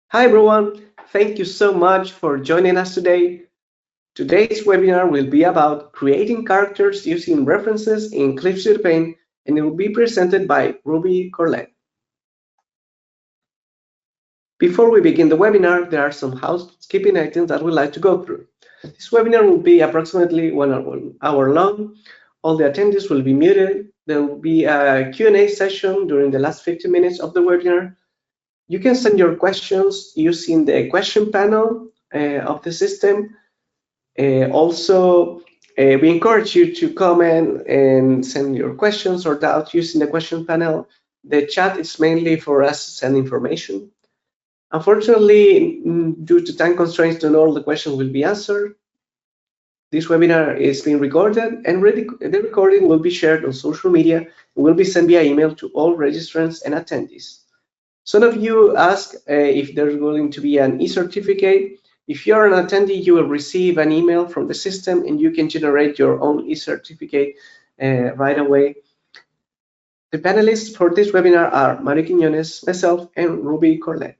Hi everyone, thank you so much for joining us today. Today's webinar will be about creating characters using references in Clipstudio Paint, and it will be presented by Ruby Caurlette. Before we begin the webinar, there are some housekeeping items that we'd like to go through. This webinar will be approximately 1 hour long. All the attendees will be muted. There will be a Q&A session during the last 15 minutes of the webinar. You can send your questions using the question panel of the system. We encourage you to comment and send your questions or doubts using the question panel. The chat is mainly for us to send information. Unfortunately, due to time constraints, not all the questions will be answered. This webinar is being recorded, and the recording will be shared on social media and will be sent via email to all registrants and attendees. Some of you ask if there's going to be an e-certificate. If you're an attendee, you will receive an email from the system and you can generate your own e-certificate right away. The panelists for this webinar are Mario Quiñones, myself, and Ruby Caurlette.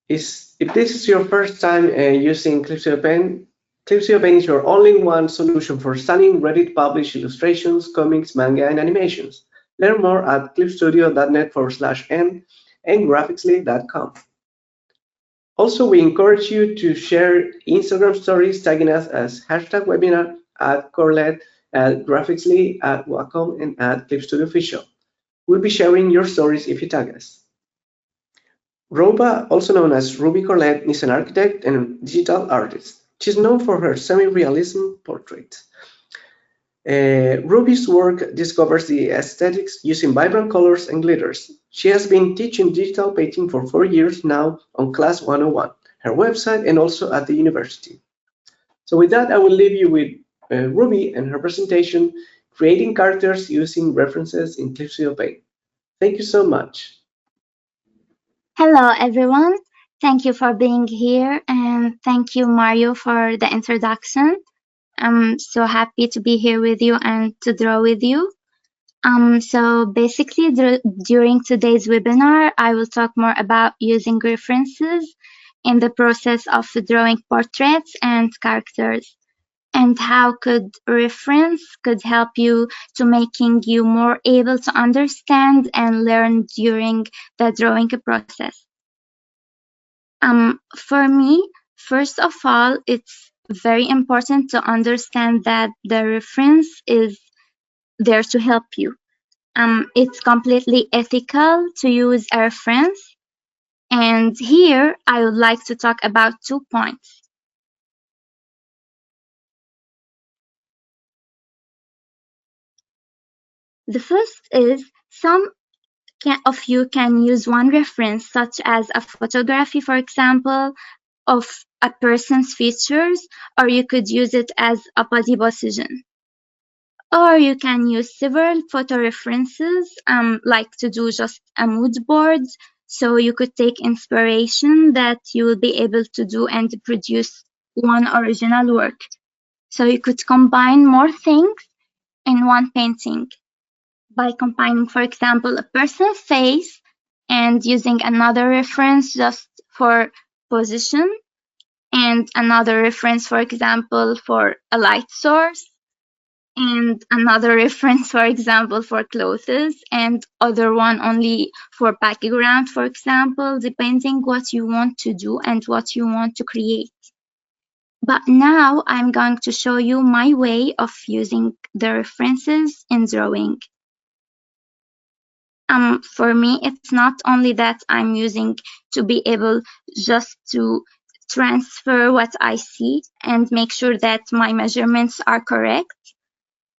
If this is your first time using Clipstudio Paint is your all-in-one solution for stunning, ready-to-publish illustrations, comics, manga, and animations. Learn more at clipstudio.net/n and graphicly.com. Also, we encourage you to share Instagram stories tagging us as #webinar, @Caurlette, @Graphicly, @Wacom, and @ClipStudioOfficial. We'll be sharing your stories if you tag us. Roba, also known as Ruby Caurlette, is an architect and digital artist. She's known for her semi-realism portraits. Ruby's work discovers the aesthetics using vibrant colors and glitters. She has been teaching digital painting for 4 years now on Class 101, her website, and also at the university. So with that, I will leave you with Ruby and her presentation, Creating Characters Using References in Clipstudio Paint. Thank you so much. Hello, everyone. Thank you for being here, and thank you, Mario, for the introduction. I'm so happy to be here with you and to draw with you. So basically, during today's webinar, I will talk more about using references in the process of drawing portraits and characters, and how reference could help you to making you more able to understand and learn during the drawing process. For me, first of all, it's very important to understand that the reference is there to help you. It's completely ethical to use a reference. And here I would like to talk about 2 points. The first is some of you can use one reference, such as a photography, for example, of a person's features, or you could use it as a body position. Or you can use several photo references, like to do just a mood board. So you could take inspiration that you will be able to do and produce one original work. So you could combine more things in one painting by combining, for example, a person's face and using another reference just for position, and another reference, for example, for a light source, and another reference, for example, for clothes, and other one only for background, for example, depending what you want to do and what you want to create. But now I'm going to show you my way of using the references in drawing. For me, it's not only that I'm using to be able just to transfer what I see and make sure that my measurements are correct,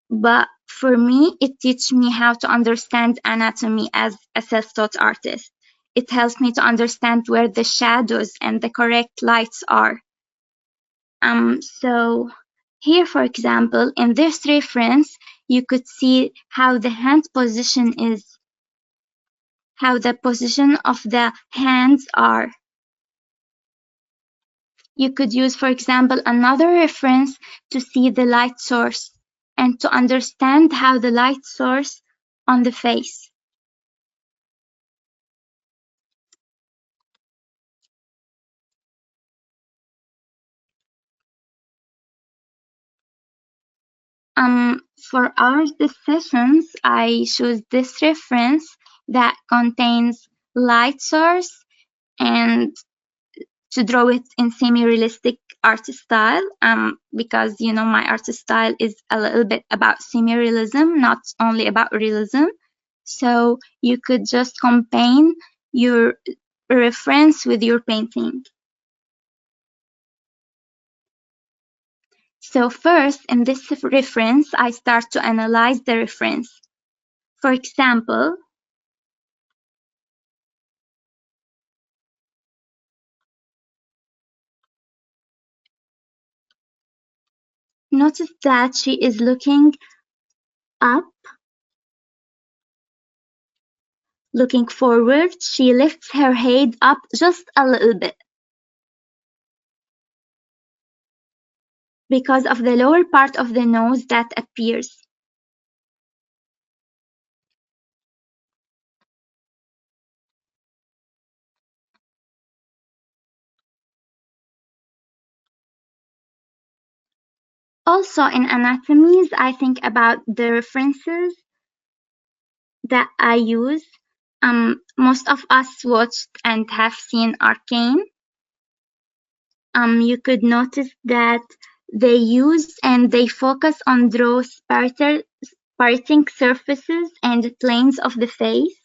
but for me, it teaches me how to understand anatomy as a self-taught artist. It helps me to understand where the shadows and the correct lights are. So here, for example, in this reference, you could see how the hand position is, how the position of the hands are. You could use, for example, another reference to see the light source and to understand how the light source on the face. For our decisions, I choose this reference that contains light source and to draw it in semi-realistic art style, because my art style is a little bit about semi-realism, not only about realism. So you could just combine your reference with your painting. So first, in this reference, I start to analyze the reference. For example, notice that she is looking up, looking forward. She lifts her head up just a little bit because of the lower part of the nose that appears. Also, in anatomies, I think about the references that I use. Most of us watched and have seen Arcane. You could notice that they use and they focus on draw parting surfaces and planes of the face.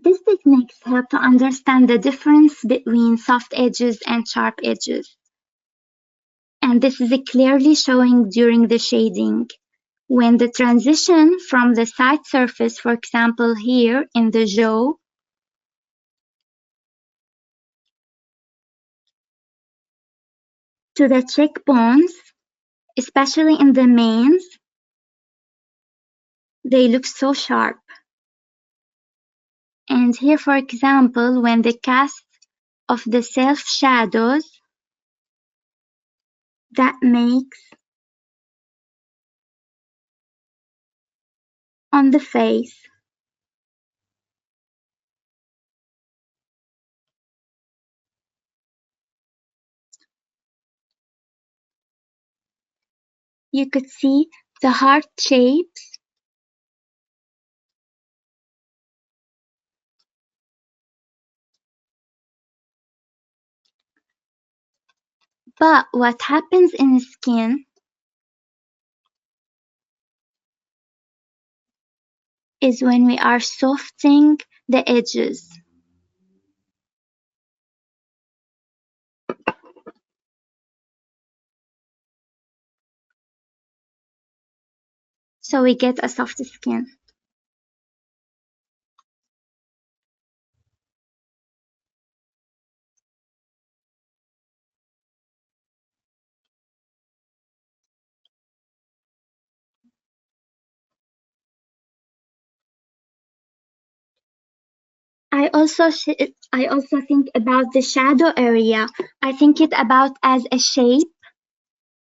These techniques help to understand the difference between soft edges and sharp edges. And this is clearly showing during the shading. When the transition from the side surface, for example here in the jaw, to the cheekbones, especially in the mains, they look so sharp. And here, for example, when the cast of the self shadows that makes on the face, you could see the heart shapes. But what happens in skin is when we are softening the edges. So we get a soft skin. I also think about the shadow area. I think it about as a shape,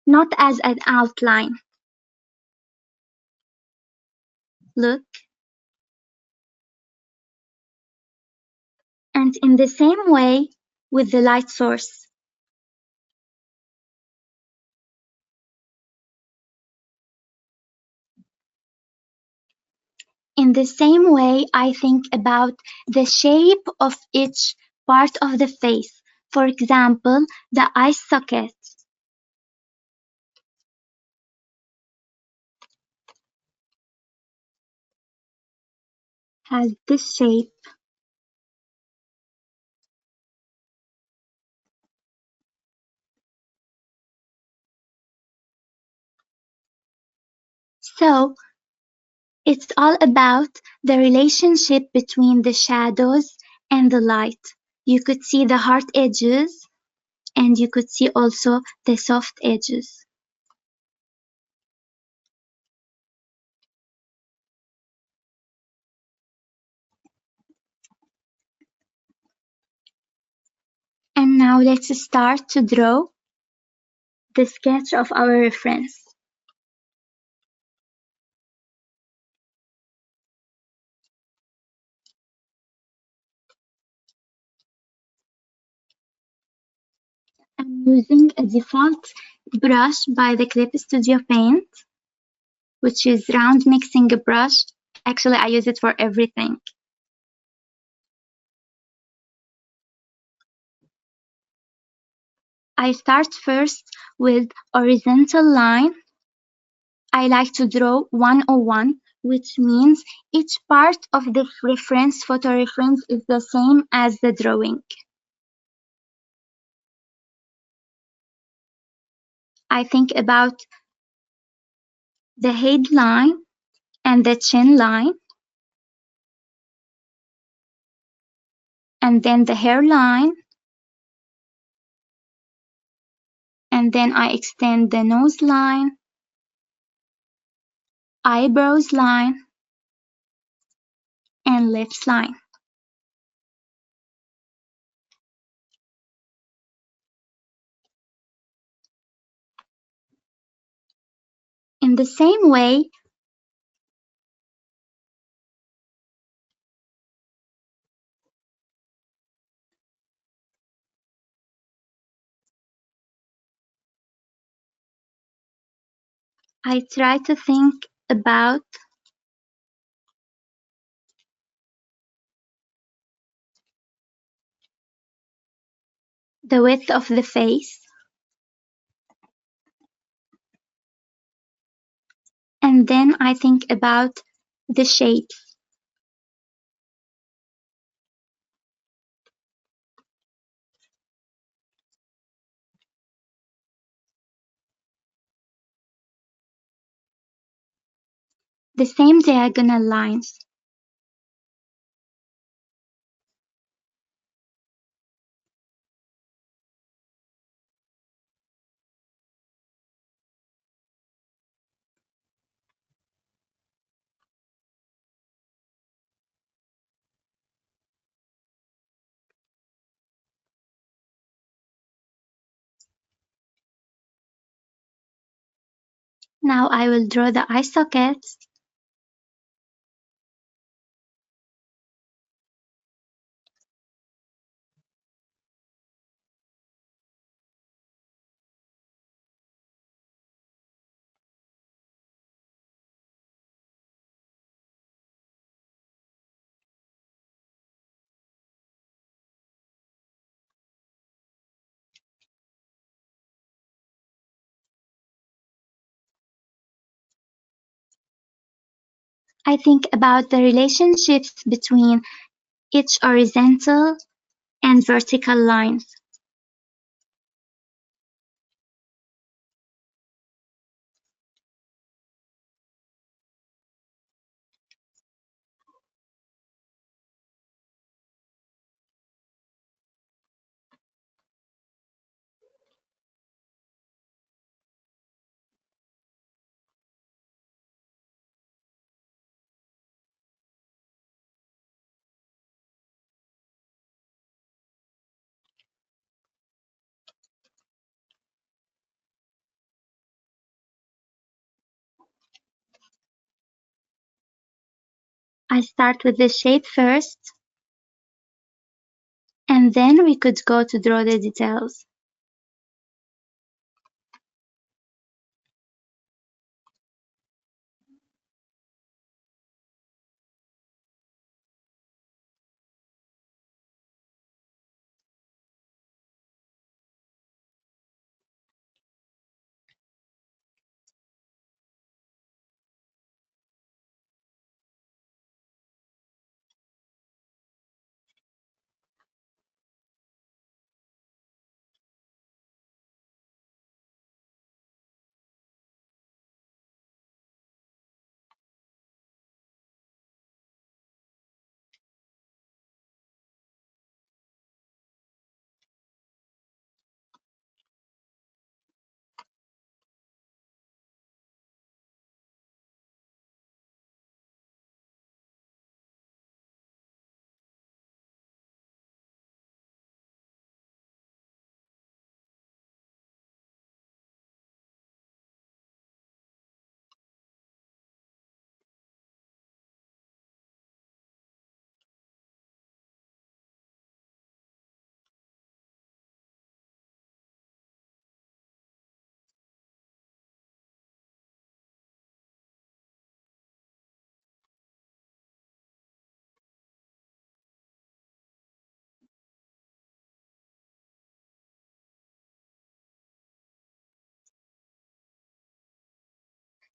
not as an outline. Look. And in the same way with the light source. In the same way, I think about the shape of each part of the face. For example, the eye socket has this shape. So it's all about the relationship between the shadows and the light. You could see the hard edges and you could see also the soft edges. And now let's start to draw the sketch of our reference. I'm using a default brush by the Clip Studio Paint, which is round mixing brush. Actually, I use it for everything. I start first with horizontal line. I like to draw 101, which means each part of the reference, photo reference, is the same as the drawing. I think about the headline and the chin line, and then the hairline, and then I extend the nose line, eyebrows line, and lips line. In the same way, I try to think about the width of the face, and then I think about the shapes. The same diagonal lines. Now I will draw the eye sockets. I think about the relationships between each horizontal and vertical lines. I start with the shape first, and then we could go to draw the details.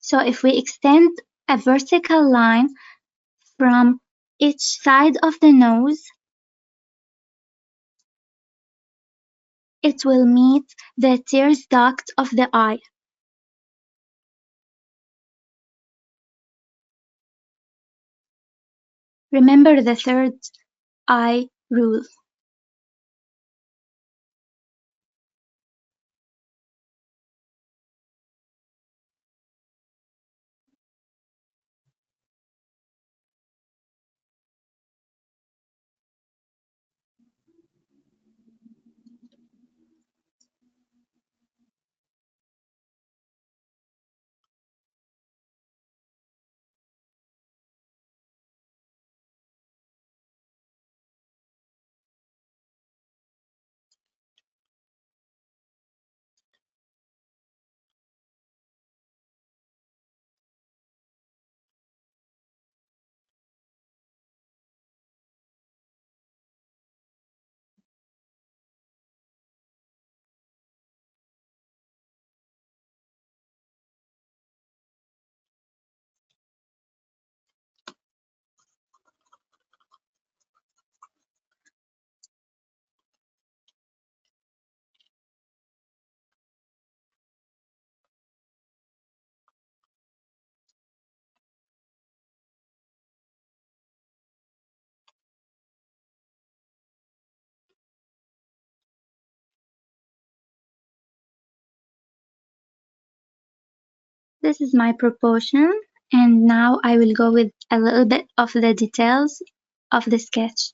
So if we extend a vertical line from each side of the nose, it will meet the tears duct of the eye. Remember the third eye rule. This is my proportion, and now I will go with a little bit of the details of the sketch.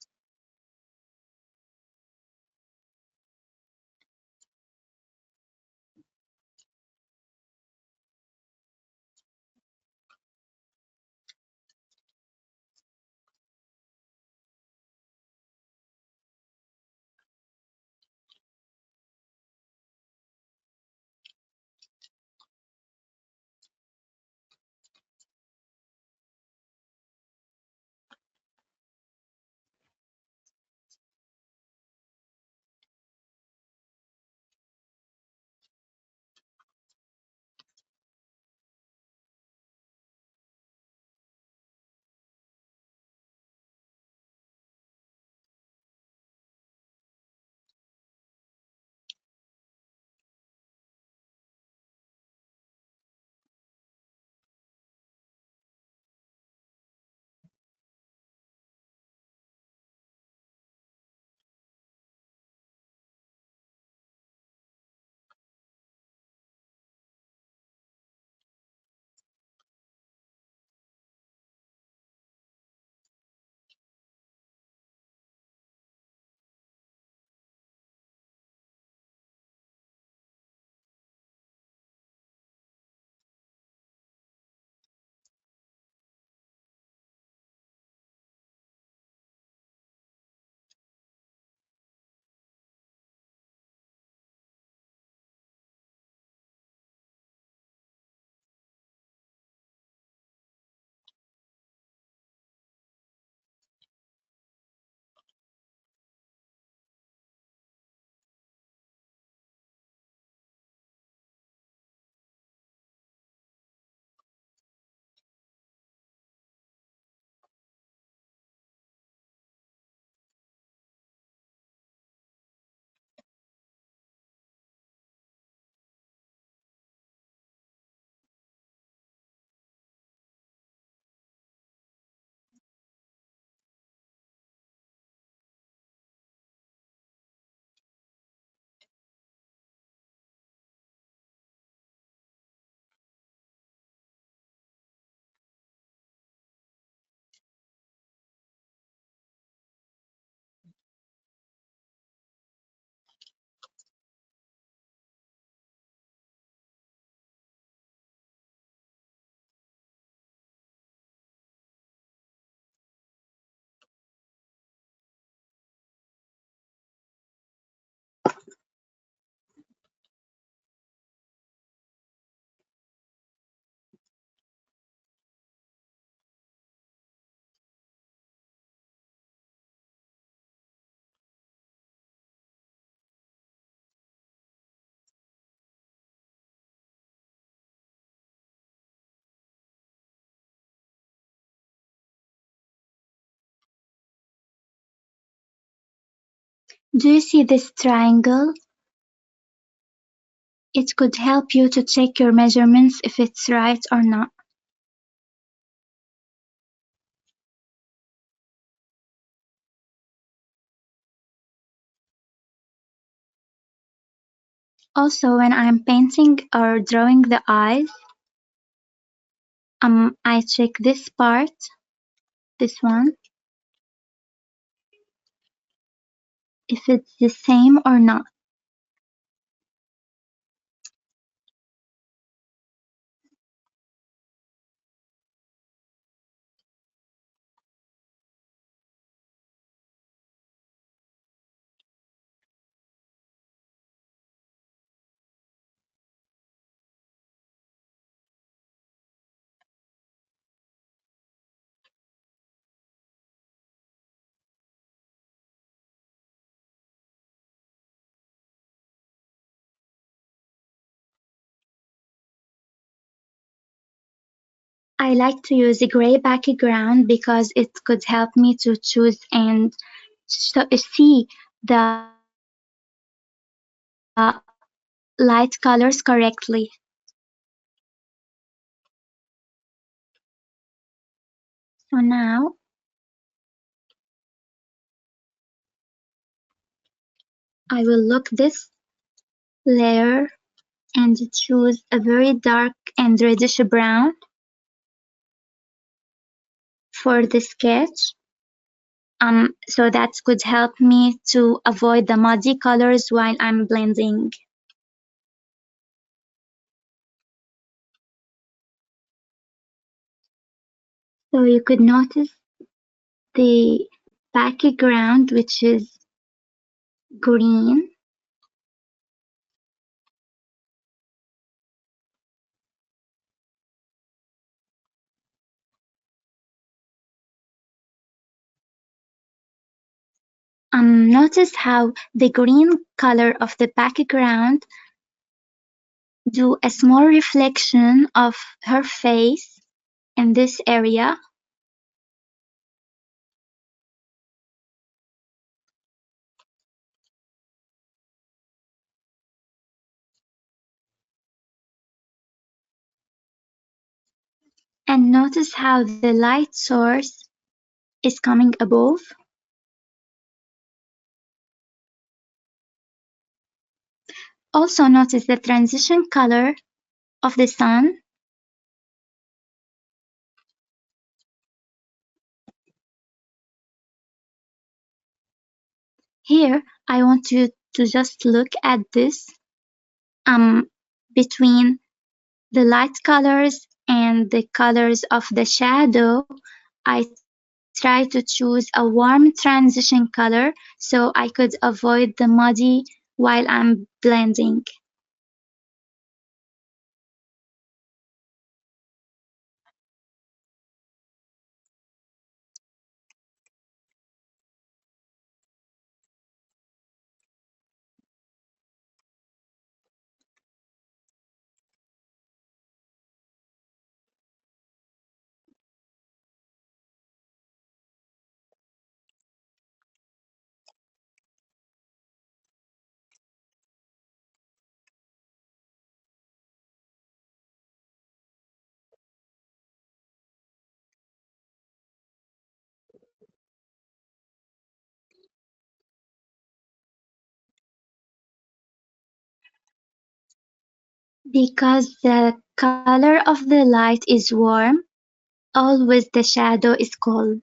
Do you see this triangle? It could help you to check your measurements if it's right or not. Also, when I'm painting or drawing the eyes, I check this part, this one, if it's the same or not. I like to use a gray background because it could help me to choose and see the light colors correctly. So now I will look this layer and choose a very dark and reddish brown for the sketch. So that could help me to avoid the muddy colors while I'm blending. So you could notice the background, which is green. Notice how the green color of the background do a small reflection of her face in this area. And notice how the light source is coming above. Also notice the transition color of the sun. Here, I want you to just look at this between the light colors and the colors of the shadow. I try to choose a warm transition color so I could avoid the muddy while I'm blending. Because the color of the light is warm, always the shadow is cold.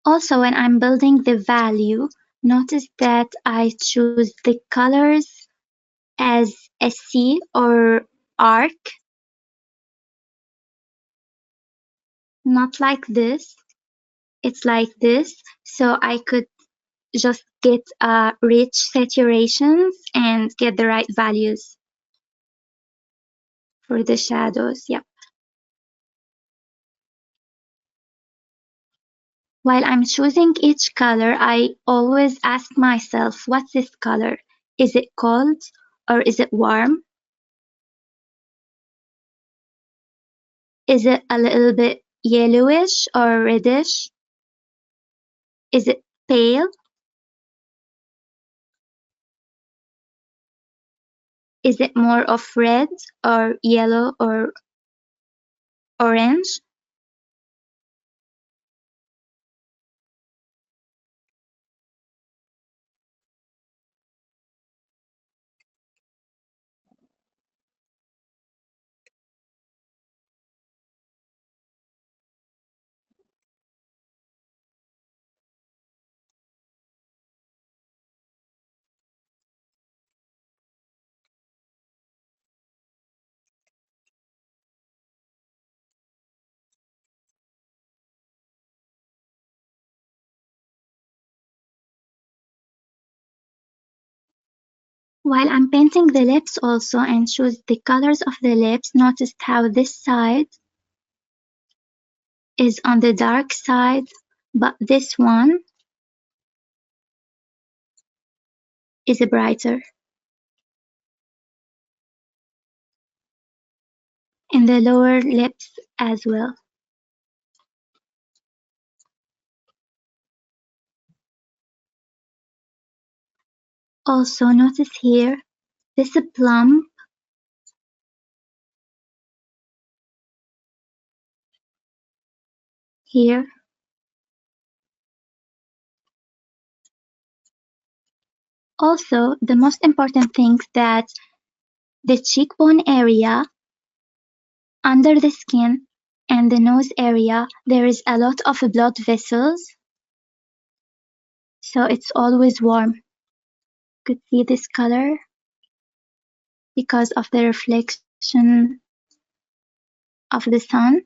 Also, when I'm building the value, notice that I choose the colors as a C or arc, not like this. it's like this, so I could just get rich saturations and get the right values for the shadows. Yep. While I'm choosing each color, I always ask myself, what's this color? Is it cold or is it warm? Is it a little bit yellowish or reddish? Is it pale? Is it more of red or yellow or orange? While I'm painting the lips also and choose the colors of the lips, notice how this side is on the dark side, but this one is brighter. In the lower lips as well. Also notice here, this plum here. Also, the most important thing that the cheekbone area, under the skin, and the nose area, there is a lot of blood vessels, so it's always warm. You could see this color because of the reflection of the sun.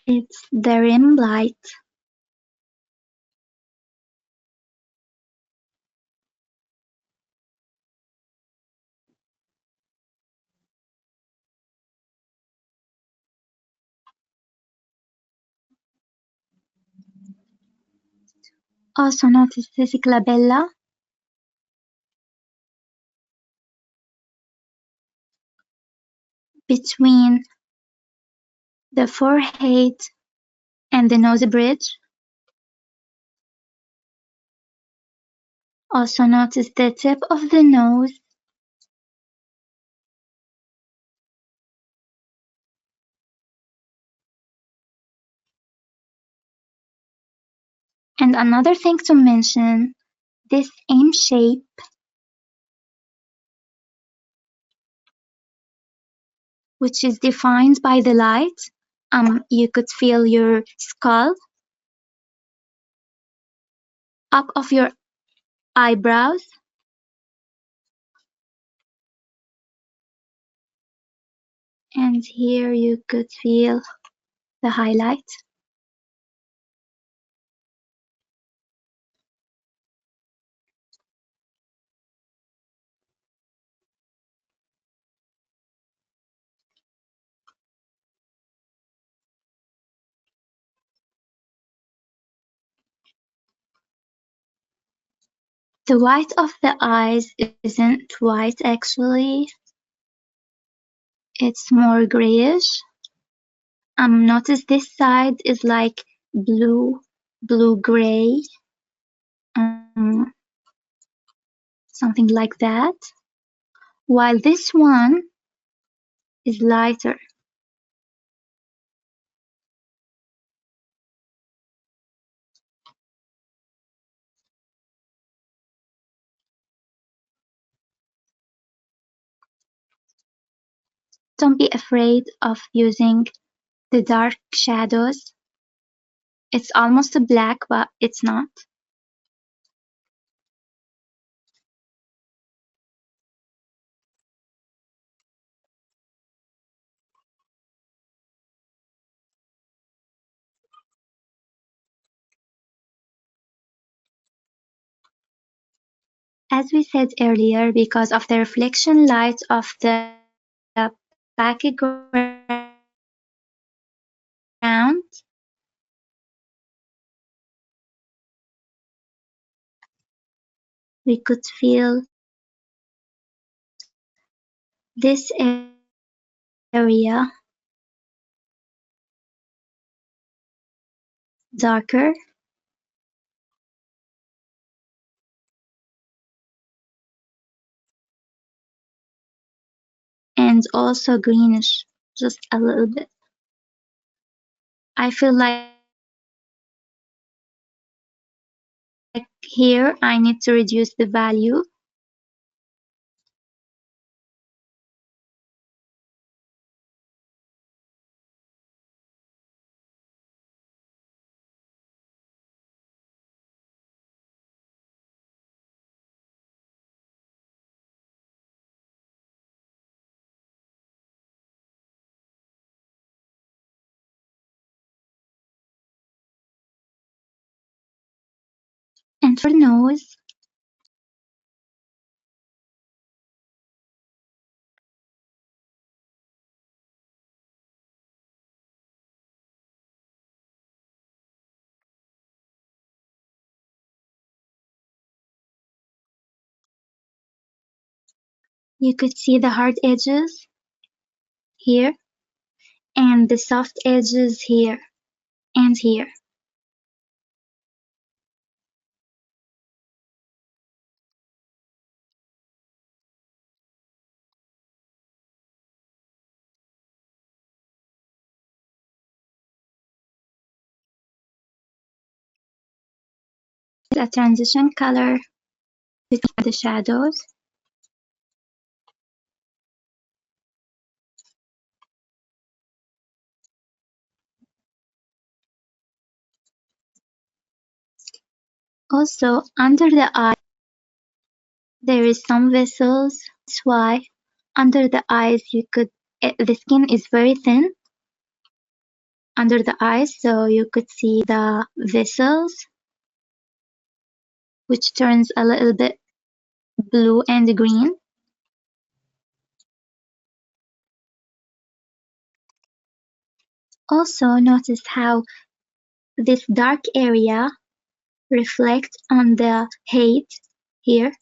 It's the rim light. Also notice this glabella between the forehead and the nose bridge. Also notice the tip of the nose. And another thing to mention, this M shape which is defined by the light. You could feel your skull up of your eyebrows. And here you could feel the highlight. The white of the eyes isn't white actually. It's more grayish. Notice this side is like blue-gray, something like that. While this one is lighter. Don't be afraid of using the dark shadows. It's almost black, but it's not. As we said earlier, because of the reflection light of the background, we could feel this area darker and also greenish, just a little bit. I feel like here I need to reduce the value. And for nose, you could see the hard edges here and the soft edges here and here. A transition color between the shadows. Also, under the eye, there is some vessels. That's why under the eyes the skin is very thin under the eyes, so you could see the vessels, which turns a little bit blue and green. Also, notice how this dark area reflects on the height here.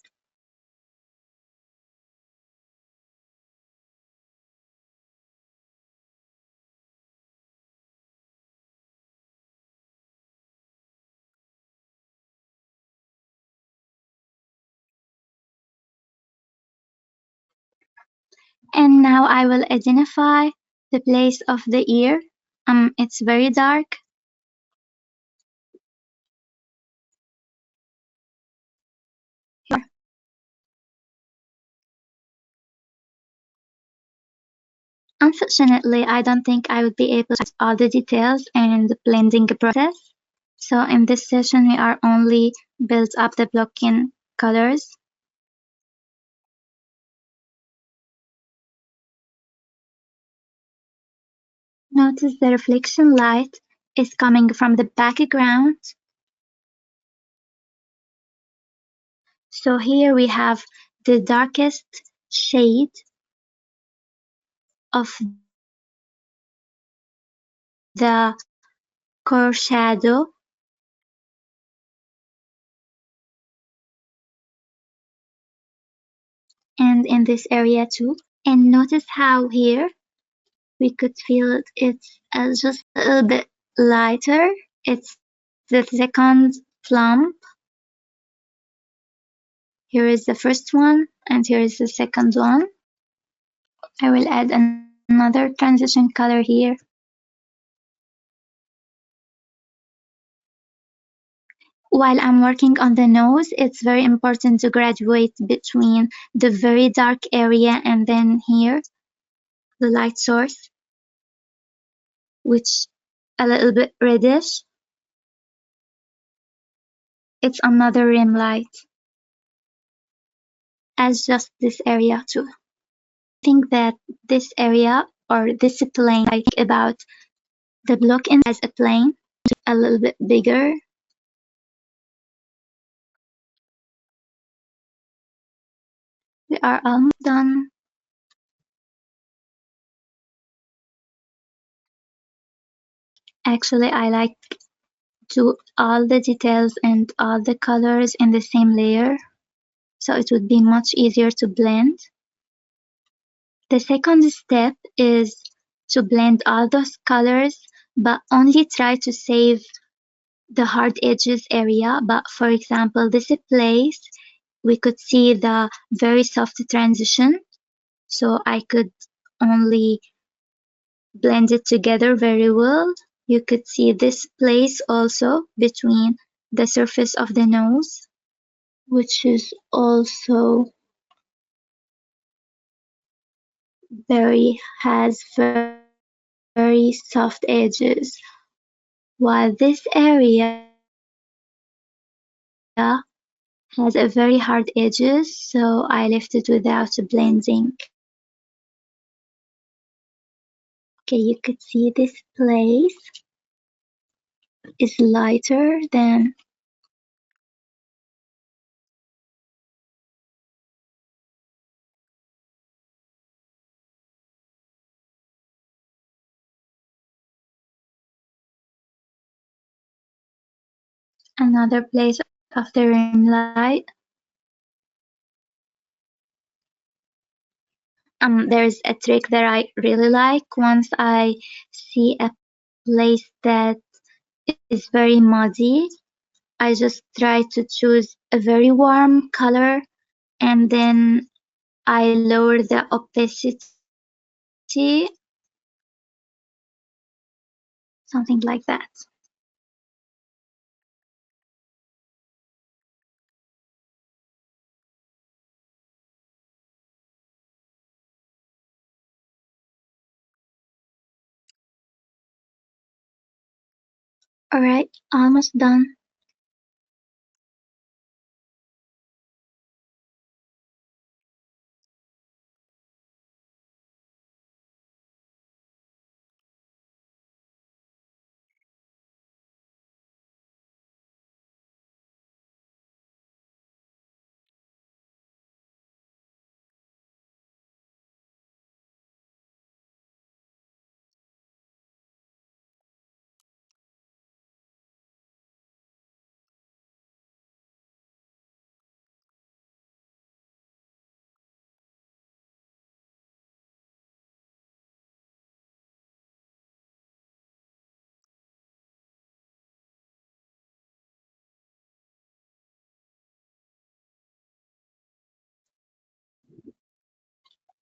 And now I will identify the place of the ear. It's very dark. Here. Unfortunately, I don't think I would be able to add all the details and the blending process. So in this session, we are only built up the blocking colors. Notice the reflection light is coming from the background. So here we have the darkest shade of the core shadow. And in this area too. And notice how here we could feel it's just a little bit lighter. It's the second plump. Here is the first one, and here is the second one. I will add another transition color here. While I'm working on the nose, it's very important to graduate between the very dark area and then here, the light source, which a little bit reddish. It's another rim light. As just this area too. I think that this area or this plane, I think about the block in as a plane, a little bit bigger. are almost done. Actually, I like to all the details and all the colors in the same layer, so it would be much easier to blend. The second step is to blend all those colors, but only try to save the hard edges area. But for example, this place, we could see the very soft transition, so I could only blend it together very well. You could see this place also between the surface of the nose, which is also has very soft edges, while this area has a very hard edges, so I left it without blending. Okay, you could see this place is lighter than another place of the rim light. There's a trick that I really like. Once I see a place that is very muddy, I just try to choose a very warm color, and then I lower the opacity, something like that. Alright, almost done.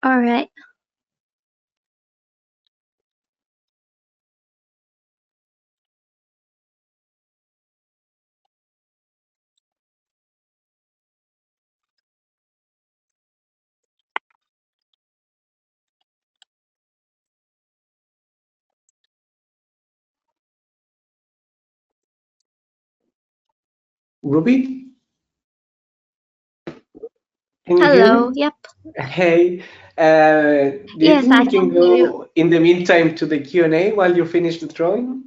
Alright. Ruby, can you hear Hello, me? yep. Hey, do you Yes, think I we can can hear you. go in the meantime to the Q&A while you finish the drawing?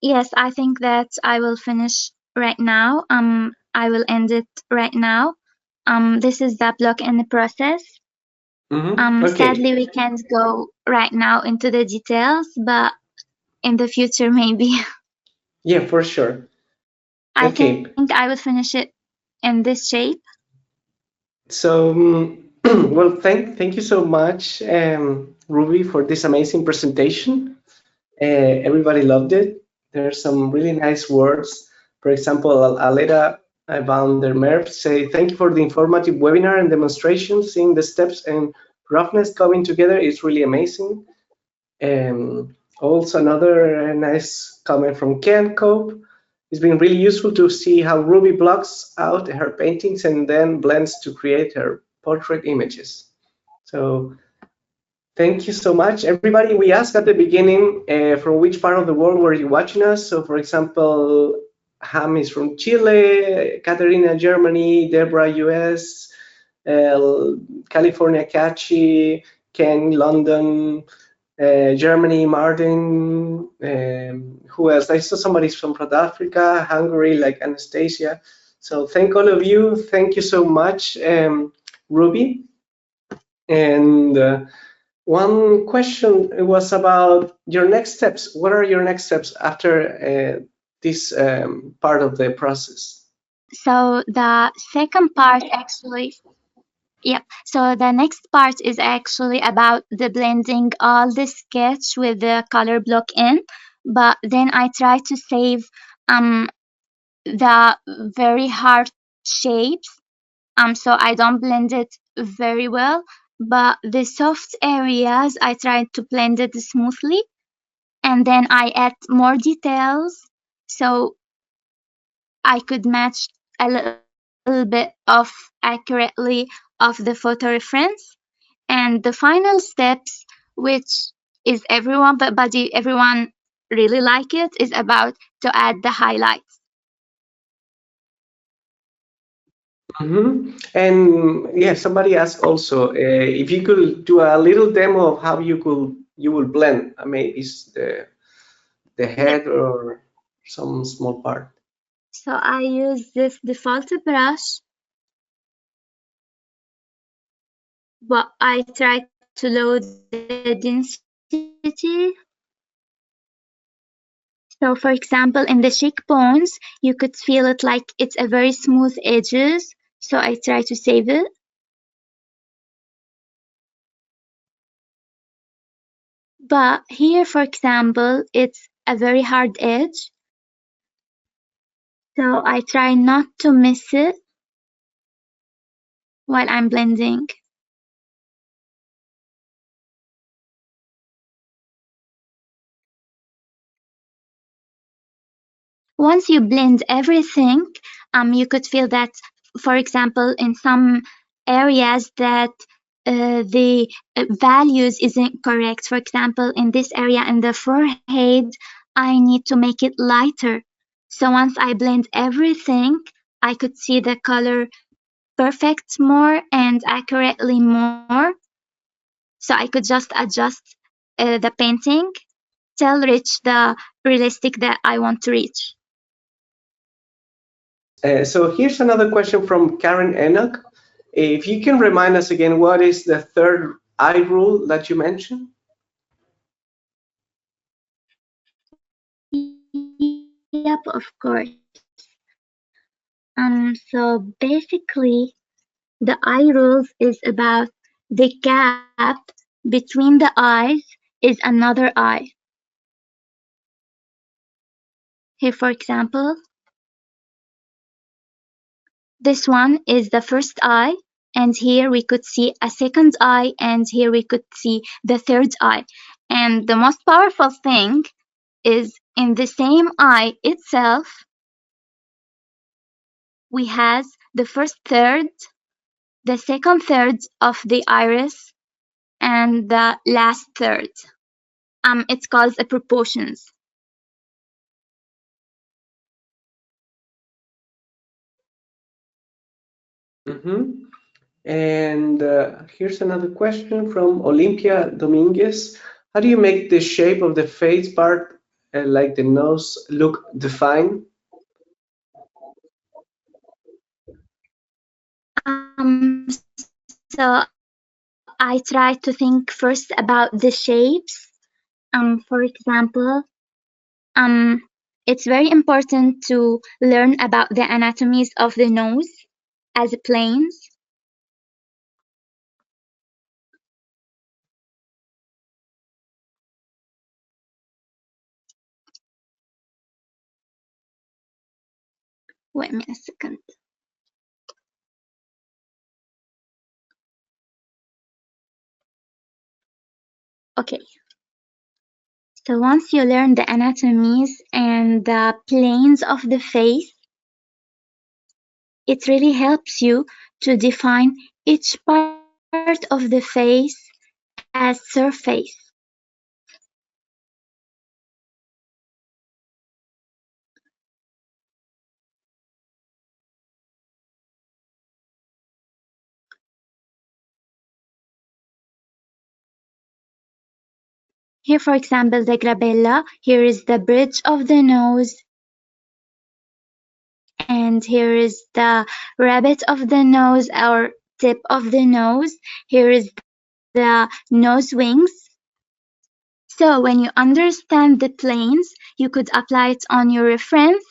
Yes, I think that I will finish right now. I will end it right now. This is the block in the process. Okay. Sadly, we can't go right now into the details, but in the future, maybe. Yeah, for sure. I Okay. think I will finish it in this shape. So, well, thank you so much, Ruby, for this amazing presentation. Everybody loved it. There's some really nice words. For example, Aleda van der Merp say, thank you for the informative webinar and demonstration. Seeing the steps and roughness coming together is really amazing. Also, another nice comment from Ken Cope. It's been really useful to see how Ruby blocks out her paintings and then blends to create her portrait images. So thank you so much, everybody. We asked at the beginning from which part of the world were you watching us. So, for example, Ham is from Chile, Katerina, Germany, Deborah, US, California, Kachi, Ken, London, Germany, Martin. Who else? I saw somebody from South Africa, Hungary, like Anastasia. So thank all of you. Thank you so much, Ruby. And one question was about your next steps. What are your next steps after this part of the process? So the second part actually, yep. So the next part is actually about the blending all the sketch with the color block in, but then I try to save the very hard shapes, so I don't blend it very well, but the soft areas I try to blend it smoothly, and then I add more details so I could match a little bit of accurately of the photo reference. And the final steps, which is everyone really like it, is about to add the highlights. And yeah, somebody asked also if you could do a little demo of how you will blend. Maybe it's the Yep. head or some small part. So I use this default brush, but I try to lower the density. So for example, in the cheekbones, you could feel it like it's a very smooth edges. So I try to save it. But here, for example, it's a very hard edge. So I try not to miss it while I'm blending. Once you blend everything, you could feel that, for example, in some areas that the values isn't correct. For example, in this area in the forehead, I need to make it lighter. So once I blend everything, I could see the color perfect more and accurately more. So I could just adjust the painting till reach the realistic that I want to reach. So here's another question from Karen Enoch. If you can remind us again, what is the third eye rule that you mentioned? Yep, of course. So basically, the eye rules is about the gap between the eyes is another eye. Here, for example, this one is the first eye, and here we could see a second eye, and here we could see the third eye. And the most powerful thing is in the same eye itself, we has the first third, the second third of the iris, and the last third. It's called a proportions. And here's another question from Olympia Dominguez. How do you make the shape of the face part, like the nose, look defined? So I try to think first about the shapes. For example, it's very important to learn about the anatomies of the nose as planes. Wait a second. Okay. So once you learn the anatomies and the planes of the face, it really helps you to define each part of the face as surface. Here, for example, the glabella, here is the bridge of the nose, and here is the rabbit of the nose or tip of the nose. Here is the nose wings. So when you understand the planes, you could apply it on your reference.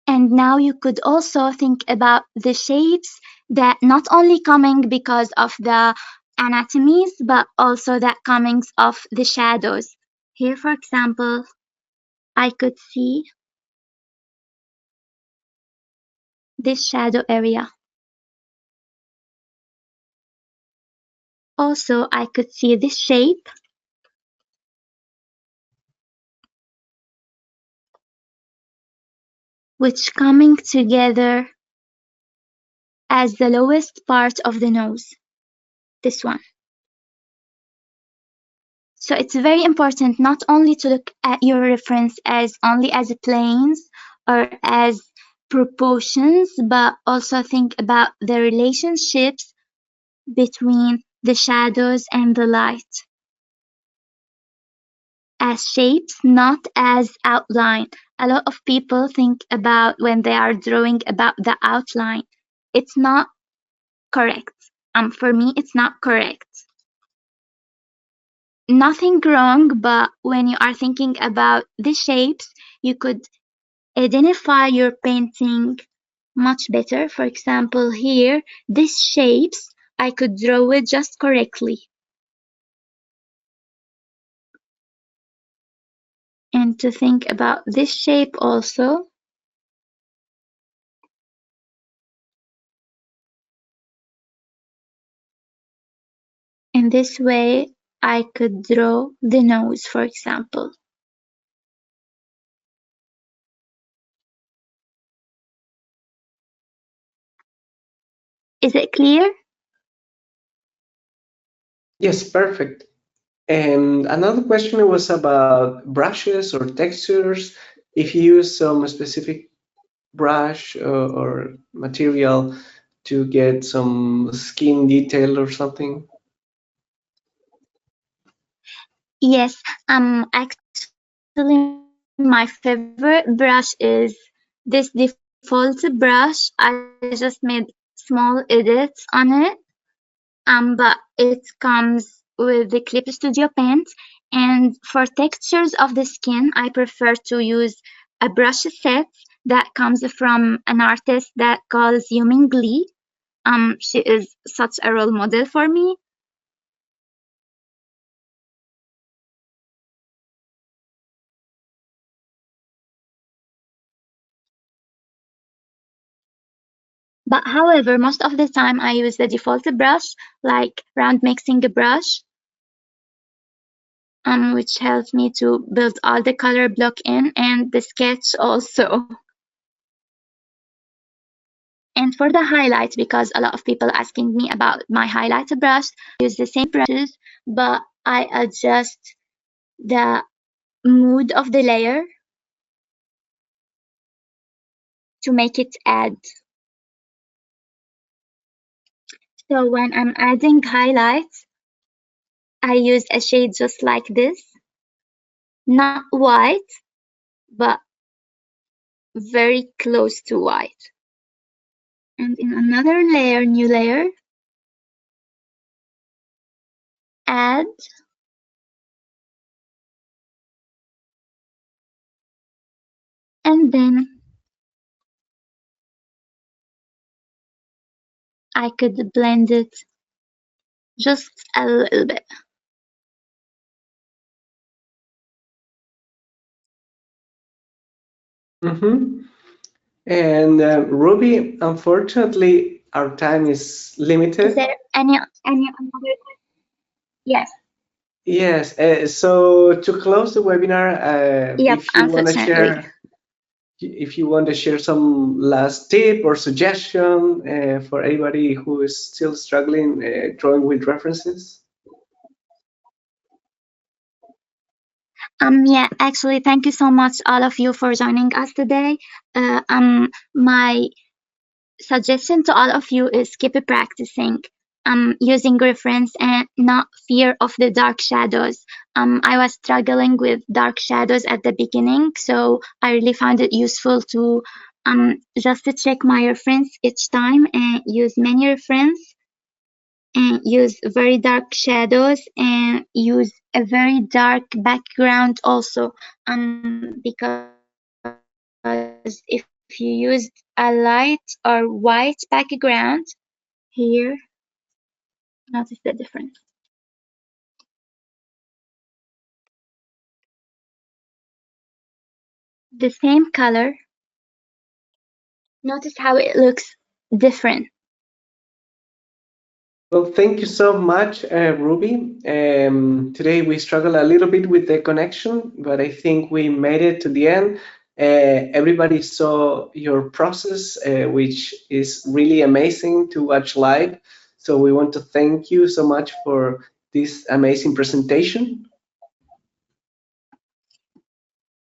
And now you could also think about the shapes that not only coming because of the anatomies, but also that comings of the shadows. Here, for example, I could see this shadow area. Also, I could see this shape, which coming together as the lowest part of the nose, this one. So it's very important not only to look at your reference as only as planes or as proportions, but also think about the relationships between the shadows and the light as shapes, not as outline. A lot of people think about when they are drawing about the outline. It's not correct. For me, it's not correct. Nothing wrong, but when you are thinking about the shapes, you could identify your painting much better. For example, here, these shapes, I could draw it just correctly. And to think about this shape also, in this way, I could draw the nose, for example. Is it clear? Yes, perfect. And another question was about brushes or textures. If you use some specific brush or material to get some skin detail or something. Yes, actually my favorite brush is this default brush. I just made small edits on it. But it comes with the Clip Studio Paint. And for textures of the skin, I prefer to use a brush set that comes from an artist that calls Yumin Lee. She is such a role model for me. But however, most of the time I use the default brush, like round mixing brush, which helps me to build all the color block in and the sketch also. And for the highlight, because a lot of people asking me about my highlighter brush, I use the same brushes, but I adjust the mood of the layer to make it add. So when I'm adding highlights, I use a shade just like this, not white, but very close to white. And in another layer, new layer, add, and then I could blend it just a little bit. Mm-hmm. And Ruby, unfortunately, our time is limited. Is there any other question? Yes. Yes. So to close the webinar, Yep, if you want to unfortunately. share some last tip or suggestion for anybody who is still struggling drawing with references. Yeah, actually, thank you so much, all of you, for joining us today. My suggestion to all of you is keep practicing. using reference and not fear of the dark shadows. I was struggling with dark shadows at the beginning, so I really found it useful to just to check my reference each time and use many reference and use very dark shadows and use a very dark background also, because if you used a light or white background here, notice the difference. The same color, notice how it looks different. Well, thank you so much, Ruby. Today we struggled a little bit with the connection, but I think we made it to the end. Everybody saw your process, which is really amazing to watch live. So we want to thank you so much for this amazing presentation.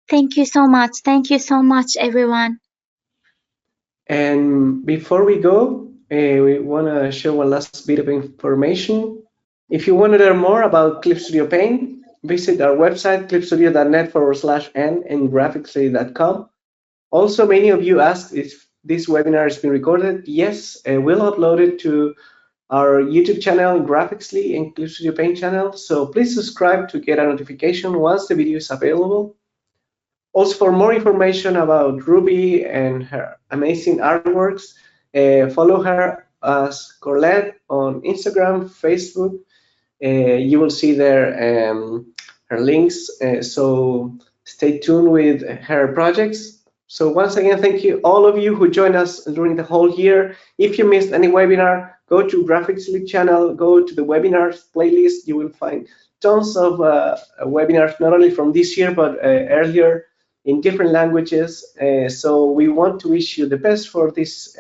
Thank you so much. Thank you so much, everyone. And before we go, we want to share one last bit of information. If you want to learn more about Clip Studio Paint, visit our website, clipstudio.net/n and graphicstudio.com. Also, many of you asked if this webinar has been recorded. Yes, we'll upload it to our YouTube channel, Graphicsly, and Clip Studio Paint channel. So please subscribe to get a notification once the video is available. Also, for more information about Ruby and her amazing artworks, follow her as Caurlette on Instagram, Facebook. You will see there her links. So stay tuned with her projects. So once again, thank you all of you who joined us during the whole year. If you missed any webinar, go to Graphicsly channel, go to the webinars playlist. You will find tons of webinars, not only from this year, but earlier in different languages. So we want to wish you the best for this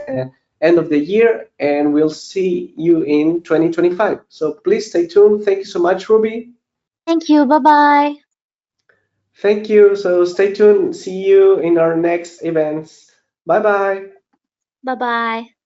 end of the year, and we'll see you in 2025. So please stay tuned. Thank you so much, Ruby. Thank you. Bye-bye. Thank you. So stay tuned. See you in our next events. Bye-bye. Bye-bye.